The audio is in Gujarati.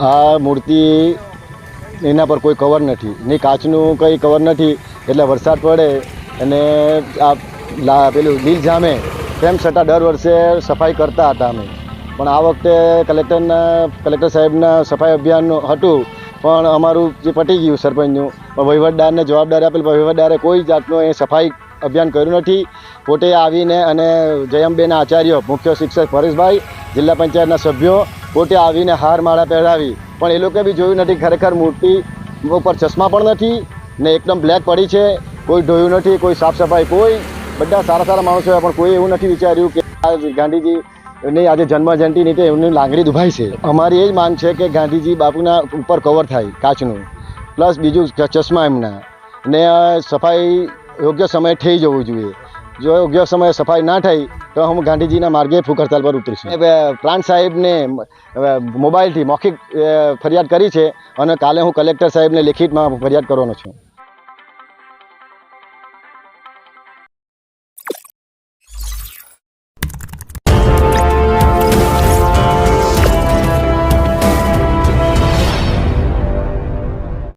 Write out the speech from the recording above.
આ મૂર્તિ એના પર કોઈ કવર નથી, ને કાચનું કંઈ કવર નથી, એટલે વરસાદ પડે અને આ પેલું દિલ જામે તેમ છતાં દર વર્ષે સફાઈ કરતા હતા અમે. પણ આ વખતે કલેક્ટર સાહેબના સફાઈ અભિયાન હતું, પણ અમારું જે પટી ગયું સરપંચનું, પણ વહીવટદારને જવાબદારી આપેલ, વહીવટદારે કોઈ જાતનું એ સફાઈ અભિયાન કર્યું નથી. પોતે આવીને અને જયંબેના આચાર્ય, મુખ્ય શિક્ષક પરેશભાઈ, જિલ્લા પંચાયતના સભ્યો પોતે આવીને હાર માળા પહેરાવી, પણ એ લોકોએ બી જોયું નથી. ખરેખર મૂર્તિ ઉપર ચશ્મા પણ નથી ને એકદમ બ્લેક પડી છે, કોઈ ધોયું નથી, કોઈ સાફ સફાઈ, કોઈ બધા સારા માણસો, પણ કોઈ એવું નથી વિચાર્યું કે આ ગાંધીજીની આજે જન્મજયંતિ નીચે એમની લાગણી દુભાઈ છે. અમારી એ જ માંગ છે કે ગાંધીજી બાપુના ઉપર કવર થાય કાચનું, પ્લસ બીજું ચશ્મા એમના, ને સફાઈ યોગ્ય સમયે થઈ જવું જોઈએ. જો યોગ્ય સમયે સફાઈ ના થઈ તો હું ગાંધીજીના માર્ગે ભૂખ હડતાલ પર ઉતરીશું. પ્રાંત સાહેબને મોબાઈલથી મૌખિક ફરિયાદ કરી છે અને કાલે હું કલેક્ટર સાહેબને લેખિતમાં ફરિયાદ કરવાનો છું.